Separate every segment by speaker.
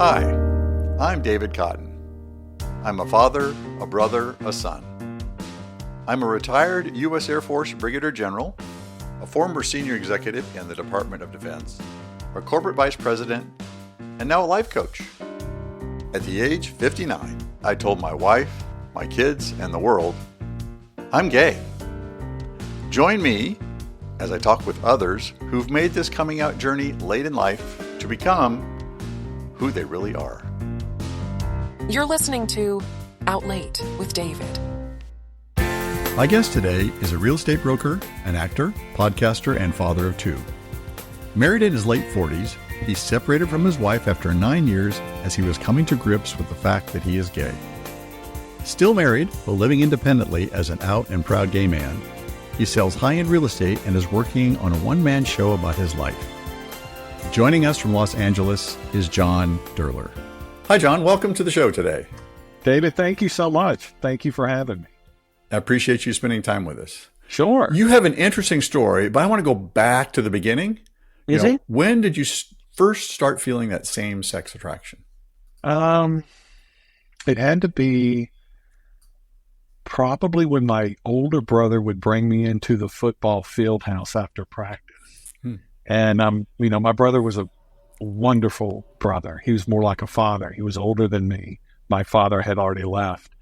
Speaker 1: Hi, I'm David Cotton. I'm a father, a brother, a son. I'm a retired U.S. Air Force Brigadier General, a former senior executive in the Department of Defense, a corporate vice president, and now a life coach. At the age of 59, I told my wife, my kids, and the world, I'm gay. Join me as I talk with others who've made this coming out journey late in life to become who they really are.
Speaker 2: You're listening to Out Late with David.
Speaker 1: My guest today is a real estate broker, an actor, podcaster, and father of two. Married in his late 40s, he separated from his wife after 9 years as he was coming to grips with the fact that he is gay. Still married, but living independently as an out and proud gay man, he sells high-end real estate and is working on a one-man show about his life. Joining us from Los Angeles is John Duerler. Hi, John. Welcome to the show today.
Speaker 3: David, thank you so much. Thank you for having me.
Speaker 1: I appreciate you spending time with us.
Speaker 3: Sure.
Speaker 1: You have an interesting story, but I want to go back to the beginning. When did you first start feeling that same-sex attraction?
Speaker 3: It had to be probably when my older brother would bring me into the football field house after practice. And, my brother was a wonderful brother. He was more like a father. He was older than me. My father had already left.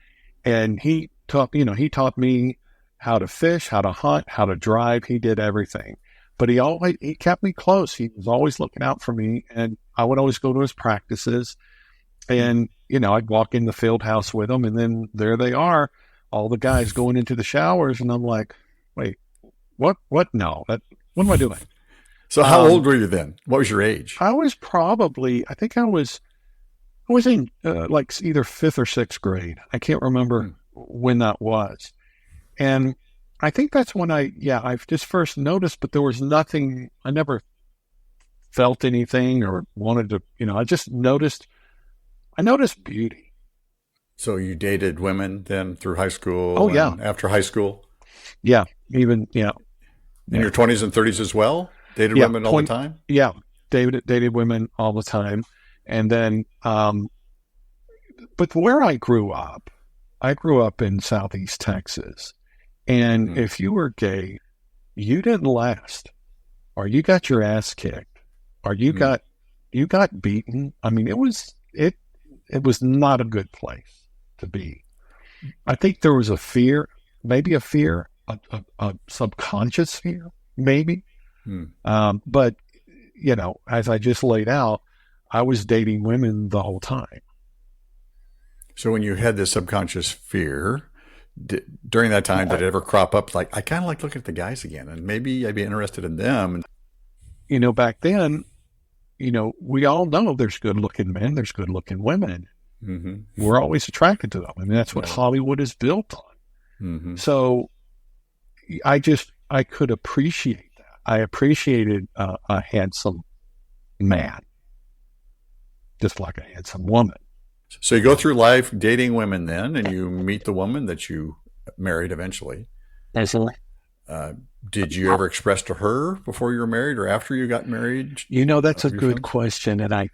Speaker 3: And he taught me how to fish, how to hunt, how to drive. He did everything. But he kept me close. He was always looking out for me. And I would always go to his practices. And, I'd walk in the field house with him. And then there they are, all the guys going into the showers. And I'm like, wait, what? No, what am I doing?
Speaker 1: So how old were you then? What was your age?
Speaker 3: I was probably, I was in either fifth or sixth grade. I can't remember when that was. And I think that's when I just first noticed, but there was nothing, I never felt anything or wanted to, I just noticed beauty.
Speaker 1: So you dated women then through high school?
Speaker 3: Oh, yeah.
Speaker 1: After high school?
Speaker 3: Yeah. Even, yeah.
Speaker 1: In your 20s and 30s as well? Dated women all the time?
Speaker 3: Yeah. Dated women all the time. And then, but where I grew up in Southeast Texas. And if you were gay, you didn't last, or you got your ass kicked, or you got beaten. I mean, it was not a good place to be. I think there was a fear, a subconscious fear, maybe. But, as I just laid out, I was dating women the whole time.
Speaker 1: So when you had this subconscious fear, during that time, did it ever crop up like, I kind of like looking at the guys again, and maybe I'd be interested in them?
Speaker 3: Back then, we all know there's good-looking men, there's good-looking women. Mm-hmm. We're always attracted to them. I mean, that's what Hollywood is built on. Mm-hmm. So I could appreciate that. I appreciated a handsome man, just like a handsome woman.
Speaker 1: So you go through life dating women then, and you meet the woman that you married eventually.
Speaker 3: Absolutely.
Speaker 1: Did you ever express to her before you were married or after you got married?
Speaker 3: That's a good question. And I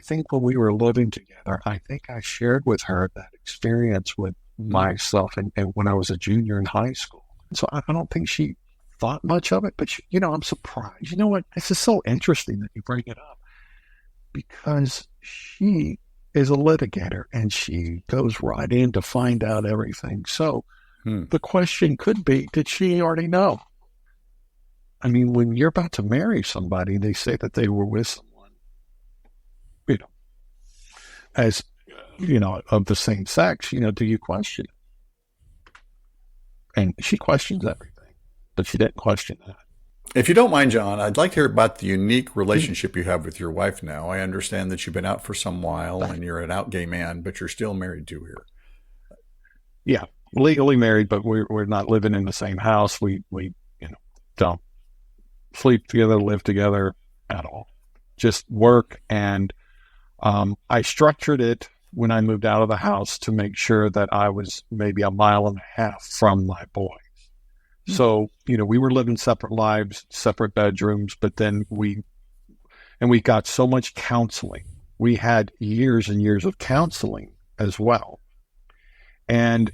Speaker 3: think when we were living together, I think I shared with her that experience with myself and when I was a junior in high school. So I don't think she thought much of it, but I'm surprised. You know what? This is so interesting that you bring it up, because she is a litigator and she goes right in to find out everything. So the question could be, did she already know? I mean, when you're about to marry somebody, they say that they were with someone, of the same sex, do you question it? And she questions everything. But she didn't question that.
Speaker 1: If you don't mind, John, I'd like to hear about the unique relationship you have with your wife now. I understand that you've been out for some while and you're an out gay man, but you're still married to her.
Speaker 3: Yeah, legally married, but we're not living in the same house. We don't sleep together, live together at all. Just work. And I structured it when I moved out of the house to make sure that I was maybe a mile and a half from my boys. So, we were living separate lives, separate bedrooms, but then we got so much counseling we had years and years of counseling as well. And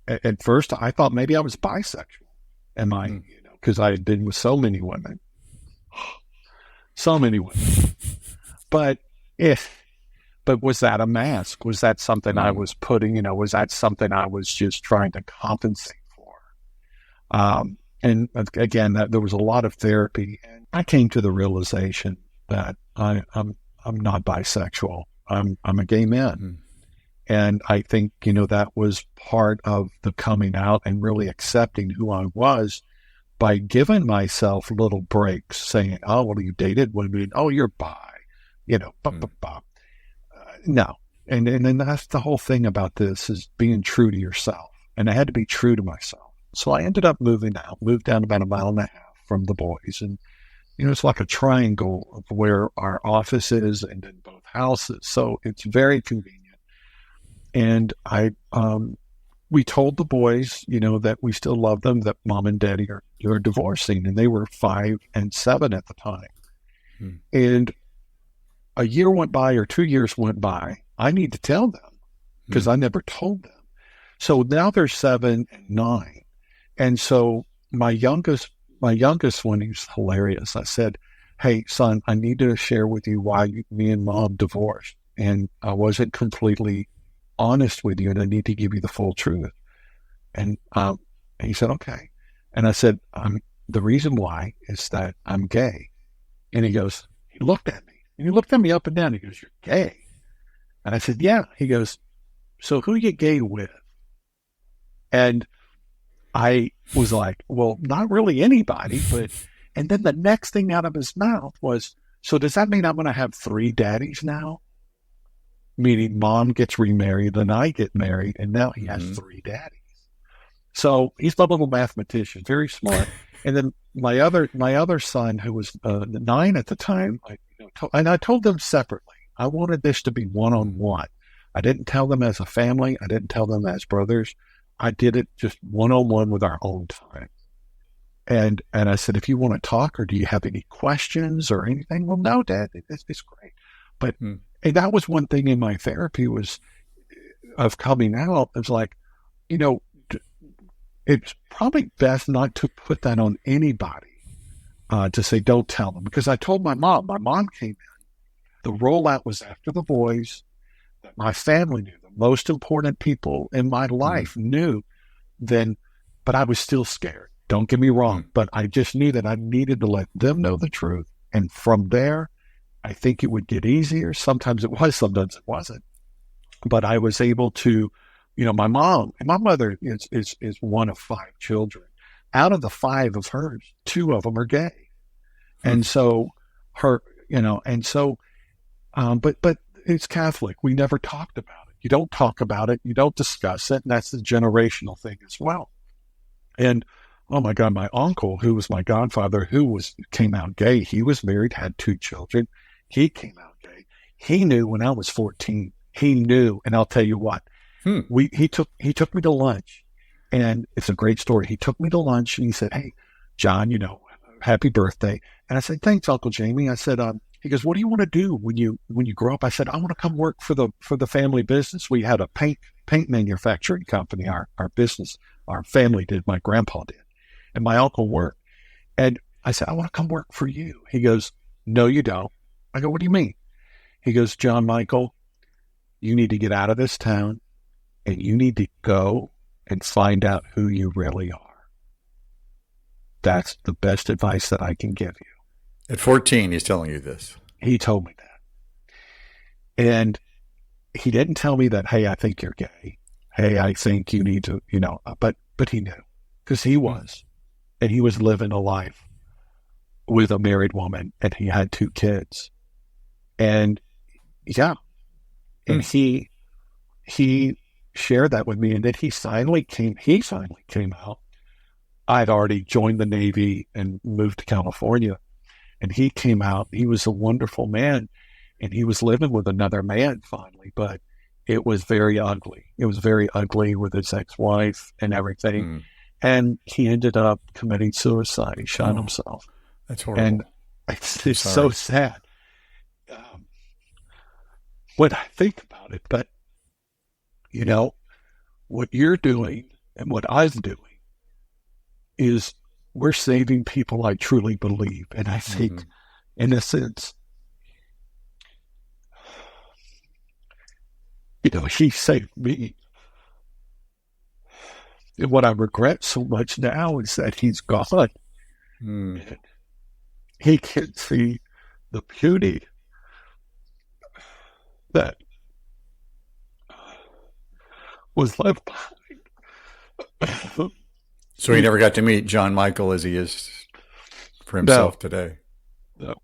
Speaker 3: at first I thought maybe I was bisexual. Am I, because I had been with so many women. So many women. But was that a mask? Was that something I was putting, was that something I was just trying to compensate for? And again, there was a lot of therapy. And I came to the realization that I'm not bisexual. I'm a gay man. And I think, that was part of the coming out and really accepting who I was by giving myself little breaks, saying, oh, well, you dated women. Oh, you're bi, no. And then that's the whole thing about this, is being true to yourself. And I had to be true to myself. So I ended up moved down about 1.5 miles from the boys. And, it's like a triangle of where our office is and then both houses. So it's very convenient. And we told the boys, that we still love them, that mom and daddy are divorcing, and they were 5 and 7 at the time. And a year went by or 2 years went by. I need to tell them because I never told them. So now they're 7 and 9. And so my youngest one, he's hilarious. I said, hey, son, I need to share with you why me and mom divorced. And I wasn't completely honest with you, and I need to give you the full truth. And he said, okay. And I said, the reason why is that I'm gay. And he looked at me, and he looked at me up and down. He goes, you're gay? And I said, yeah. He goes, so who you gay with? And I was like, well, not really anybody, but, and then the next thing out of his mouth was, so does that mean I'm going to have 3 daddies now? Meaning mom gets remarried, then I get married, and now he has 3 daddies. So he's a little mathematician, very smart. And then my other son, who was 9 at the time, I told them separately. I wanted this to be one-on-one. I didn't tell them as a family. I didn't tell them as brothers. I did it just one-on-one with our own time. And I said, if you want to talk, or do you have any questions or anything? Well, no, Dad, it's great. But and that was one thing in my therapy of coming out. It's like, it's probably best not to put that on anybody, to say, don't tell them. Because I told my mom came in. The rollout was after the boys. That my family knew. The most important people in my life knew then, but I was still scared. Don't get me wrong. But I just knew that I needed to let them know the truth. And from there, I think it would get easier. Sometimes it was, sometimes it wasn't. But I was able to, my mother is one of 5 children. Out of the 5 of hers, 2 of them are gay. And so but it's Catholic. We never talked about it. You don't talk about it. You don't discuss it. And that's the generational thing as well. And oh my God, my uncle, who was my godfather, came out gay. He was married, had 2 children. He came out gay. He knew when I was 14. He knew, and I'll tell you what. He took me to lunch, and it's a great story. He took me to lunch, and he said, "Hey, John, happy birthday." And I said, "Thanks, Uncle Jamie." I said, he goes, "What do you want to do when you grow up?" I said, "I want to come work for the family business." We had a paint manufacturing company. Our business, our family did. My grandpa did, and my uncle worked. And I said, "I want to come work for you." He goes, "No, you don't." I go, "What do you mean?" He goes, "John Michael, you need to get out of this town, and you need to go and find out who you really are. That's the best advice that I can give you."
Speaker 1: At 14, he's telling you this.
Speaker 3: He told me that. And he didn't tell me that, hey, I think you're gay. Hey, I think you need to, but he knew, because he was. And he was living a life with a married woman, and he had 2 kids. And yeah. And he shared that with me. And then he finally came out. I'd already joined the Navy and moved to California. And he came out. He was a wonderful man. And he was living with another man finally. But it was very ugly. It was very ugly with his ex-wife and everything. And he ended up committing suicide. He shot himself.
Speaker 1: That's horrible.
Speaker 3: And it's so sad. when I think about it, but, you know, what you're doing and what I'm doing is we're saving people, I truly believe. And I think, in a sense, he saved me. And what I regret so much now is that he's gone. And he can see the beauty that was left behind.
Speaker 1: So he never got to meet John Michael as he is for himself today.
Speaker 3: No.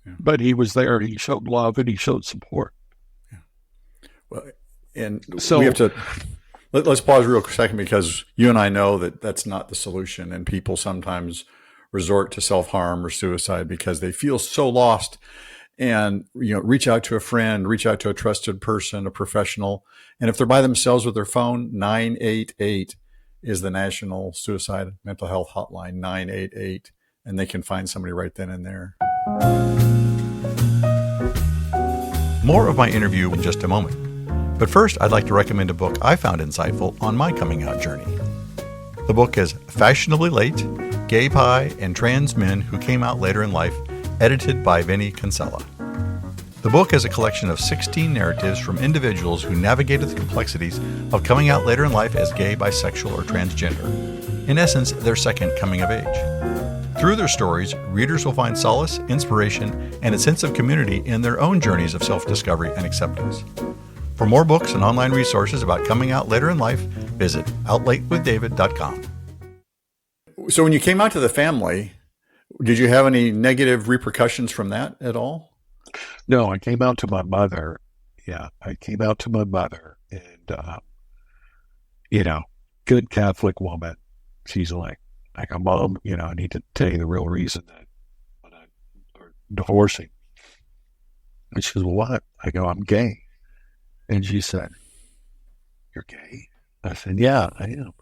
Speaker 3: Yeah. But he was there. He showed love and he showed support.
Speaker 1: Yeah. Well, and so we have to let's pause real quick second, because you and I know that that's not the solution, and people sometimes resort to self-harm or suicide because they feel so lost. And reach out to a friend, reach out to a trusted person, a professional, and if they're by themselves with their phone, 988 is the National Suicide Mental Health Hotline, 988, and they can find somebody right then and there. More of my interview in just a moment. But first, I'd like to recommend a book I found insightful on my coming out journey. The book is Fashionably Late, Gay Pie and Trans Men Who Came Out Later in Life, edited by Vinnie Kinsella. The book is a collection of 16 narratives from individuals who navigated the complexities of coming out later in life as gay, bisexual, or transgender. In essence, their second coming of age. Through their stories, readers will find solace, inspiration, and a sense of community in their own journeys of self-discovery and acceptance. For more books and online resources about coming out later in life, visit outlatewithdavid.com. So when you came out to the family, did you have any negative repercussions from that at all?
Speaker 3: No, I came out to my mother. Yeah, I came out to my mother, and, good Catholic woman. She's like, Mom, I need to tell you the real reason that we're divorcing. And she goes, well, what? I go, I'm gay. And she said, you're gay? I said, yeah, I am.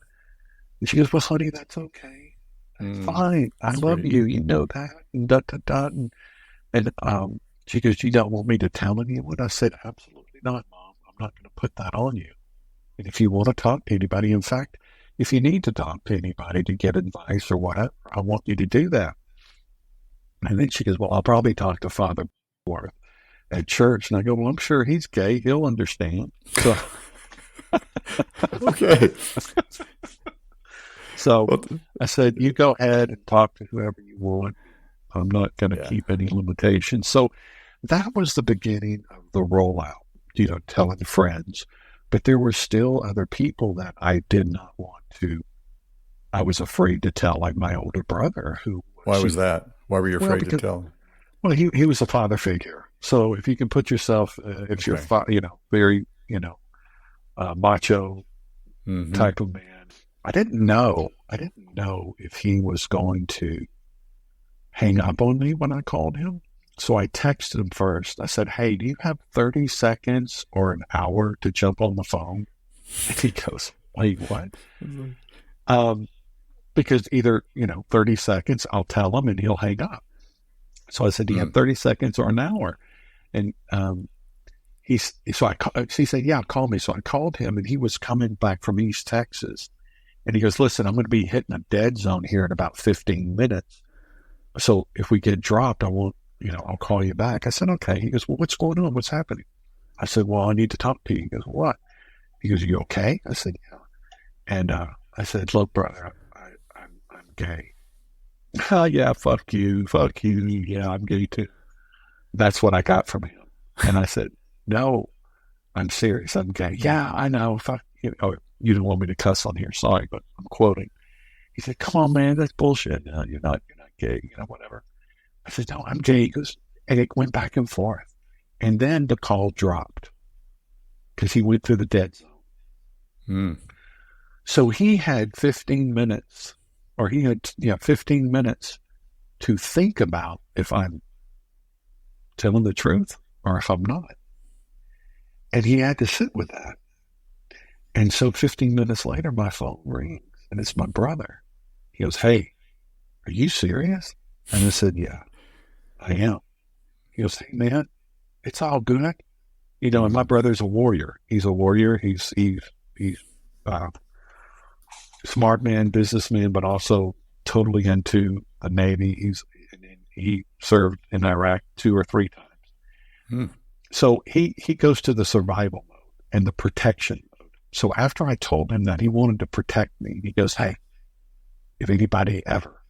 Speaker 3: And she goes, well, honey, that's okay. That's fine. I love you. You know that. And and she goes, you don't want me to tell anyone? I said, absolutely not, Mom. I'm not going to put that on you. And if you want to talk to anybody, in fact, if you need to talk to anybody to get advice or whatever, I want you to do that. And then she goes, well, I'll probably talk to Father Worth at church. And I go, well, I'm sure he's gay. He'll understand. So,
Speaker 1: okay.
Speaker 3: So I said, you go ahead and talk to whoever you want. I'm not going to keep any limitations. So that was the beginning of the rollout, telling friends. But there were still other people that I did not want to. I was afraid to tell, like my older brother.
Speaker 1: Why was that? Why were you afraid to tell?
Speaker 3: Well, he was a father figure. So if you can put yourself, if you're, very, macho type of man. I didn't know if he was going to hang up on me when I called him. So I texted him first. I said, hey, do you have 30 seconds or an hour to jump on the phone? And he goes, wait, what? Because either, 30 seconds, I'll tell him and he'll hang up. So I said, do you have 30 seconds or an hour? And he said, yeah, call me. So I called him, and he was coming back from East Texas. And he goes, listen, I'm going to be hitting a dead zone here in about 15 minutes. So if we get dropped, I'll call you back. I said, okay. He goes, well, what's going on? What's happening? I said, well, I need to talk to you. He goes, what? He goes, you okay? I said, yeah. And I said, look, brother, I'm gay. Oh, yeah, fuck you. Yeah, I'm gay too. That's what I got from him. And I said, no, I'm serious. I'm gay. Yeah, I know. Fuck you. Oh, you didn't want me to cuss on here. Sorry, but I'm quoting. He said, come on, man, that's bullshit. No, you're not gay, whatever. I said, no, I'm gay. He goes, and it went back and forth. And then the call dropped because he went through the dead zone. So he had 15 minutes, or he had 15 minutes to think about if I'm telling the truth or if I'm not. And he had to sit with that. And so 15 minutes later, my phone rings, and it's my brother. He goes, hey, are you serious? And I said, yeah, I am. He goes, hey, man, it's all good. And my brother's a warrior. He's a warrior. He's uh, smart man, businessman, but also totally into the Navy. He served in Iraq 2 or 3 times. So he goes to the survival mode and the protection mode. So after I told him that he wanted to protect me, he goes, "Hey, if anybody ever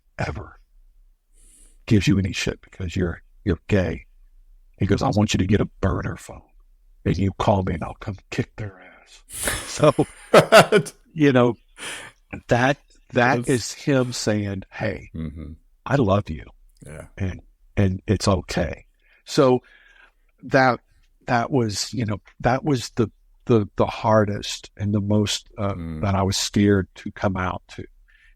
Speaker 3: gives you any shit because you're gay," he goes, "I want you to get a burner phone and you call me and I'll come kick their ass." So, that is him saying, "Hey, I love you."
Speaker 1: Yeah.
Speaker 3: And it's okay. So that was, that was the hardest and the most, that I was scared to come out to.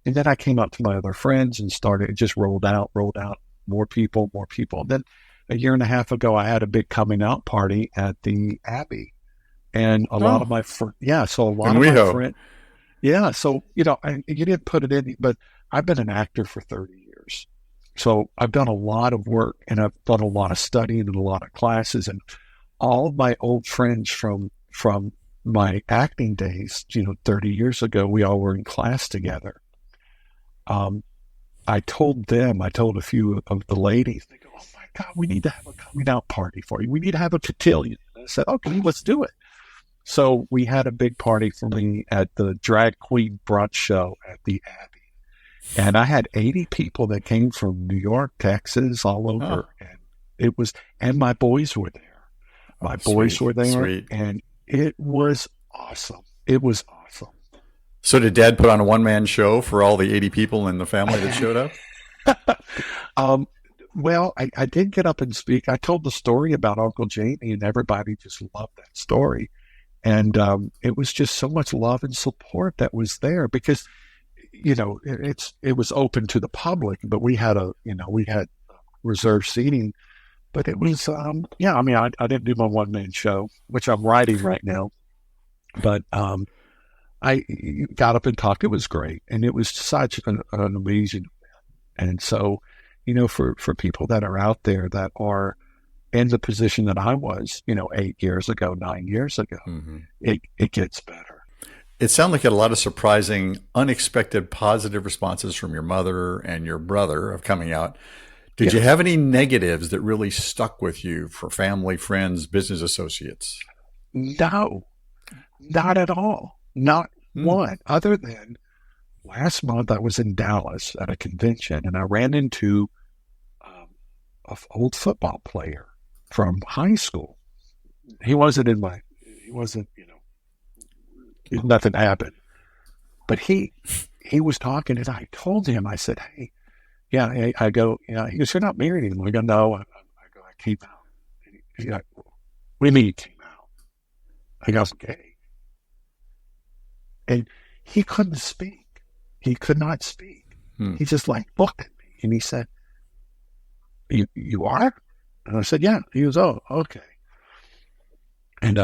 Speaker 3: And then I came out to my other friends and it just rolled out, more people. Then a year and a half ago, I had a big coming out party at the Abbey, and a lot of my friends, so a lot of my friends, so, you didn't put it in, but I've been an actor for 30 years. So I've done a lot of work, and I've done a lot of studying and a lot of classes, and all of my old friends from my acting days, 30 years ago, we all were in class together. I told a few of the ladies, they go, "Oh my God, we need to have a coming out party for you. We need to have a cotillion." And I said, "Okay, let's do it." So we had a big party for me at the drag queen brunch show at the Abbey. And I had 80 people that came from New York, Texas, all over. And my boys were there. My boys were there.
Speaker 1: Sweet.
Speaker 3: And it was awesome. It was awesome.
Speaker 1: So did Dad put on a one-man show for all the 80 people in the family that showed up?
Speaker 3: Well, I did get up and speak. I told the story about Uncle Jamie, and everybody just loved that story. And it was just so much love and support that was there because, it was open to the public, but we had reserved seating. But it was, I didn't do my one-man show, which I'm writing right now. But I got up and talked. It was great. And it was such an amazing event. And so, for people that are out there that are in the position that I was, 8 years ago, 9 years ago, it gets better.
Speaker 1: It sounded like you had a lot of surprising, unexpected, positive responses from your mother and your brother of coming out. Did you have any negatives that really stuck with you for family, friends, business associates?
Speaker 3: No, not at all. Not one. Other than last month, I was in Dallas at a convention, and I ran into an old football player from high school. He wasn't, nothing happened. But he was talking, and I told him, I said, "Hey, I go, he goes, "You're not married anymore." I go, "No." I came out. And he's like, "What do you mean you came out?" I go, "I was gay." And he couldn't speak. He could not speak. He just looked at me, and he said, You are?" And I said, "Yeah." He goes, "Oh, okay." And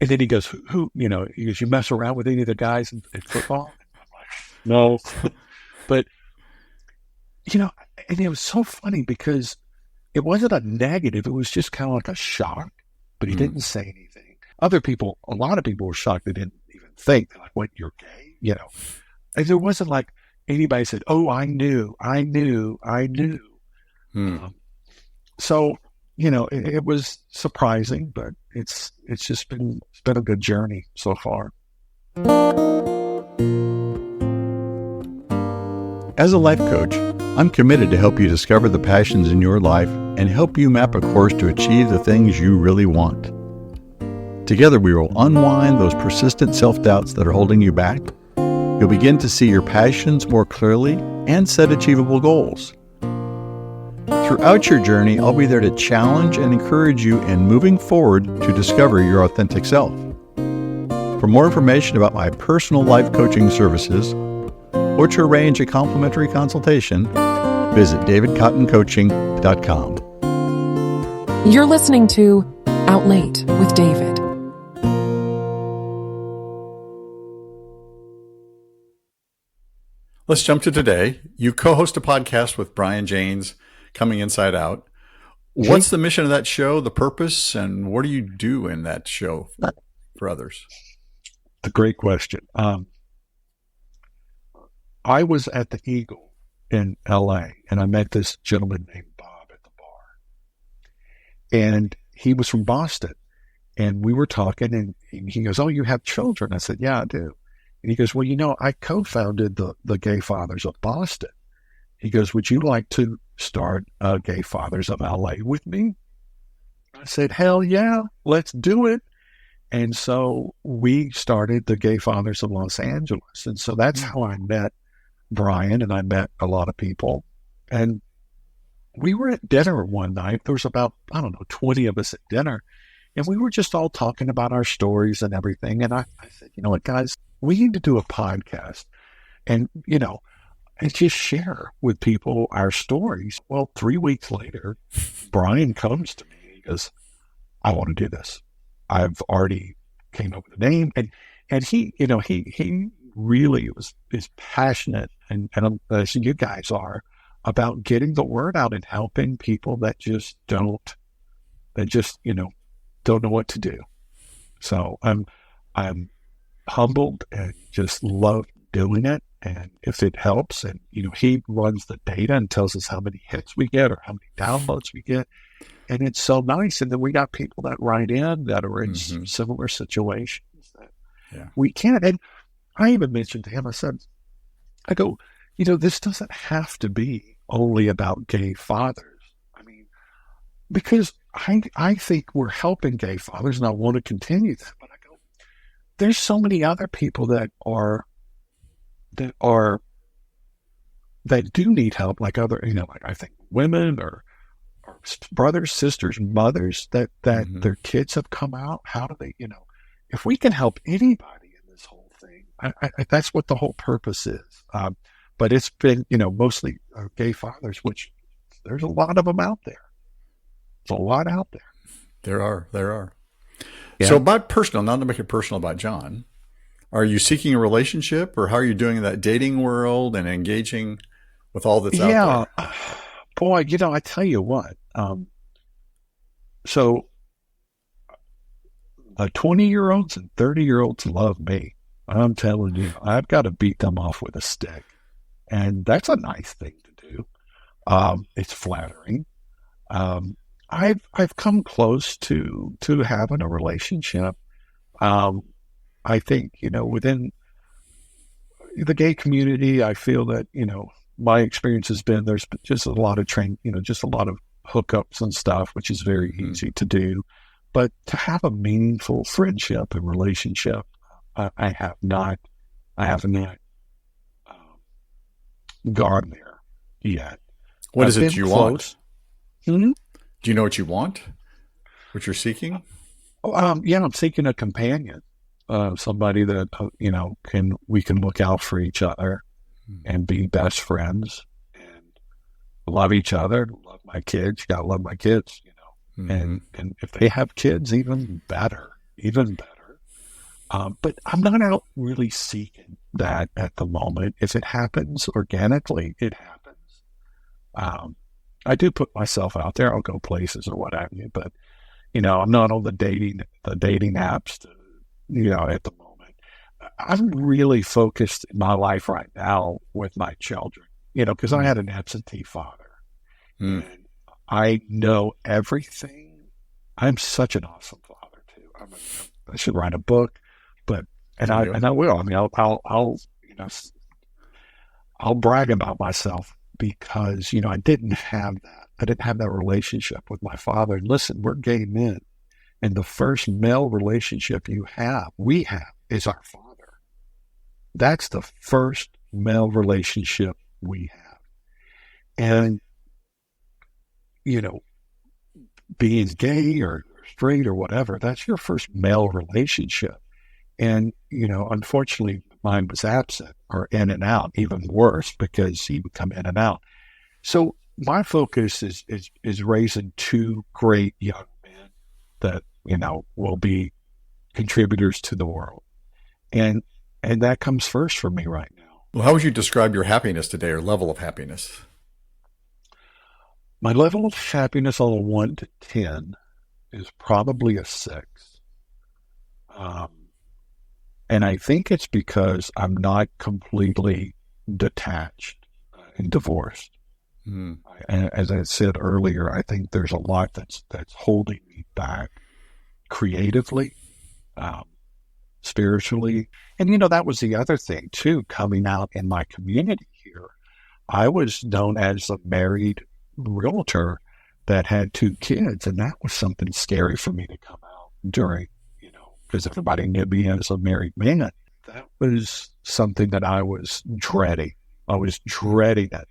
Speaker 3: then he goes, who, he goes, "You mess around with any of the guys in football?" I'm like, "No." But, and it was so funny because it wasn't a negative. It was just kind of like a shock, but he didn't say anything. A lot of people were shocked. They didn't even think. They're like, "What, you're gay?" And there wasn't like anybody said, "Oh, I knew." So, it was surprising, but it's been a good journey so far.
Speaker 1: As a life coach, I'm committed to help you discover the passions in your life and help you map a course to achieve the things you really want. Together, we will unwind those persistent self-doubts that are holding you back. You'll begin to see your passions more clearly and set achievable goals. Throughout your journey, I'll be there to challenge and encourage you in moving forward to discover your authentic self. For more information about my personal life coaching services, or to arrange a complimentary consultation, visit davidcottoncoaching.com.
Speaker 2: You're listening to Out Late with David.
Speaker 1: Let's jump to today. You co-host a podcast with Brian Janes, Coming Inside Out. What's the mission of that show, the purpose, and what do you do in that show for others?
Speaker 3: A great question. I was at the Eagle in LA, and I met this gentleman named Bob at the bar. And he was from Boston. And we were talking, and he goes, "Oh, you have children?" I said, "Yeah, I do." And he goes, "Well, I co-founded the Gay Fathers of Boston." He goes, "Would you like to start Gay Fathers of LA with me?" I said, "Hell yeah, let's do it." And so we started the Gay Fathers of Los Angeles. And so that's how I met Brian, and I met a lot of people. And we were at dinner one night. There was about, 20 of us at dinner. And we were just all talking about our stories and everything. And I said, "You know what, guys, we need to do a podcast and just share with people our stories." Well, 3 weeks later, Brian comes to me. He goes, "I want to do this. I've already came up with a name." And he really is passionate, and as you guys are, about getting the word out and helping people that just don't know what to do. So I'm humbled and just love doing it. And if it helps, and he runs the data and tells us how many hits we get or how many downloads we get, and it's so nice. And then we got people that write in that are in similar situations that we can't. And I even mentioned to him, I go, this doesn't have to be only about gay fathers. I mean, because I think we're helping gay fathers, and I want to continue that. But I go, there's so many other people that do need help, like other, like I think women or brothers, sisters, mothers that their kids have come out. How do they, if we can help anybody in this whole thing, that's what the whole purpose is. But it's been, mostly gay fathers, which there's a lot of them out there. There's a lot out there.
Speaker 1: There are.
Speaker 3: Yeah.
Speaker 1: So about personal, not to make it personal about John, are you seeking a relationship, or how are you doing in that dating world and engaging with all that's out there?
Speaker 3: Boy, I tell you what. So 20-year-olds and 30-year-olds love me. I'm telling you, I've got to beat them off with a stick. And that's a nice thing to do. It's flattering. I've come close to having a relationship. I think, within the gay community, I feel that, my experience has been there's just a lot of just a lot of hookups and stuff, which is very easy to do. But to have a meaningful friendship and relationship, I have not gone there yet.
Speaker 1: What is it you want?
Speaker 3: Mm-hmm.
Speaker 1: Do you know what you want? What you're seeking?
Speaker 3: I'm seeking a companion, somebody that we can look out for each other and be best friends and love each other. Love my kids. You gotta love my kids, and if they have kids, even better. But I'm not out really seeking that at the moment. If it happens organically, it happens. I do put myself out there. I'll go places or what have you, but I'm not on the dating apps, at the moment. I'm really focused in my life right now with my children, because I had an absentee father, and I know everything. I'm such an awesome father too. I should write a book, and I will. I mean, I'll brag about myself because I didn't have that. I didn't have that relationship with my father. And listen, we're gay men, and the first male relationship we have, is our father. That's the first male relationship we have. And, being gay or straight or whatever, that's your first male relationship. And, unfortunately, mine was absent or in and out, even worse, because he would come in and out. So my focus is raising two great young men that, will be contributors to the world. And that comes first for me right now.
Speaker 1: Well, how would you describe your happiness today, or level of happiness?
Speaker 3: My level of happiness on a 1 to 10 is probably a 6. And I think it's because I'm not completely detached and divorced. And as I said earlier, I think there's a lot that's holding me back creatively, spiritually. And, that was the other thing, too, coming out in my community here. I was known as a married realtor that had 2 kids, and that was something scary for me to come out during, because everybody knew me as a married man. That was something that I was dreading. I was dreading it,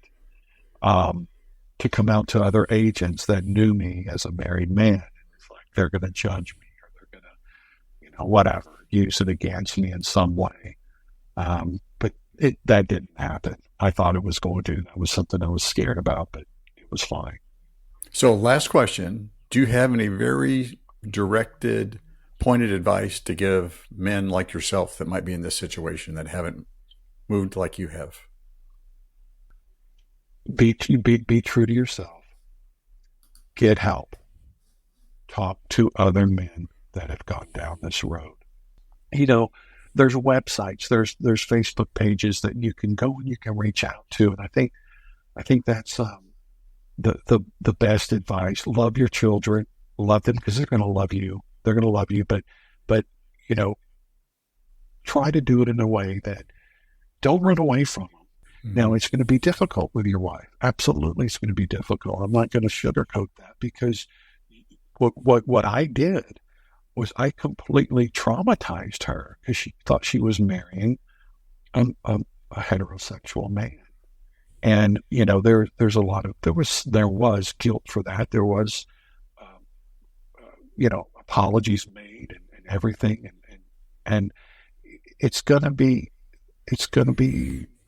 Speaker 3: to come out to other agents that knew me as a married man. It's like they're going to judge me, or they're going to, whatever, use it against me in some way. But that didn't happen. I thought it was going to. That was something I was scared about, but it was fine.
Speaker 1: So last question, do you have any very directed, pointed advice to give men like yourself that might be in this situation that haven't moved like you have?
Speaker 3: Be true to yourself. Get help. Talk to other men that have gone down this road. There's websites, there's Facebook pages that you can go and you can reach out to, and I think that's the best advice. Love your children, love them because they're going to love you. They're going to love you, but try to do it in a way that don't run away from them. Mm-hmm. Now, it's going to be difficult with your wife. Absolutely, it's going to be difficult. I'm not going to sugarcoat that, because what I did was I completely traumatized her because she thought she was marrying a heterosexual man. And, there's a lot of, there was guilt for that. There was, apologies made and everything. And it's going to be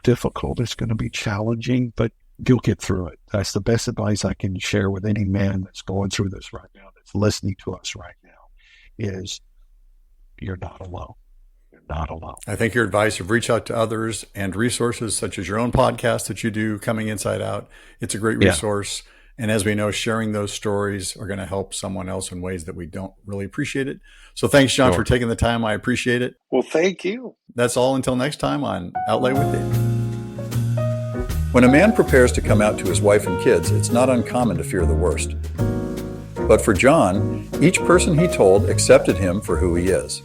Speaker 3: difficult. It's going to be challenging, but you'll get through it. That's the best advice I can share with any man that's going through this right now, that's listening to us right now, is you're not alone. You're not alone.
Speaker 1: I think your advice of reach out to others and resources such as your own podcast that you do, Coming Inside Out, it's a great resource. Yeah. And as we know, sharing those stories are going to help someone else in ways that we don't really appreciate it. So thanks, John, for taking the time. I appreciate it.
Speaker 3: Well, thank you.
Speaker 1: That's all until next time on Outlay with David. When a man prepares to come out to his wife and kids, it's not uncommon to fear the worst. But for John, each person he told accepted him for who he is.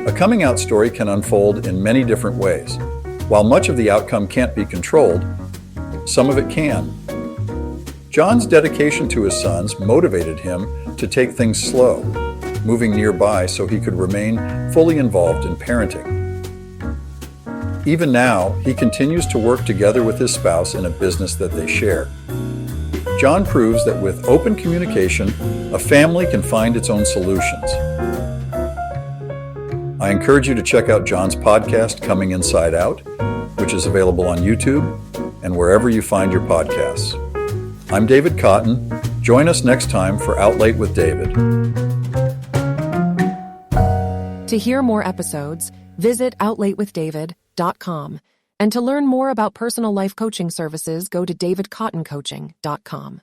Speaker 1: A coming out story can unfold in many different ways. While much of the outcome can't be controlled, some of it can. John's dedication to his sons motivated him to take things slow, moving nearby so he could remain fully involved in parenting. Even now, he continues to work together with his spouse in a business that they share. John proves that with open communication, a family can find its own solutions. I encourage you to check out John's podcast, Coming Inside Out, which is available on YouTube and wherever you find your podcasts. I'm David Cotton. Join us next time for Out Late with David.
Speaker 2: To hear more episodes, visit outlatewithdavid.com. And to learn more about personal life coaching services, go to davidcottoncoaching.com.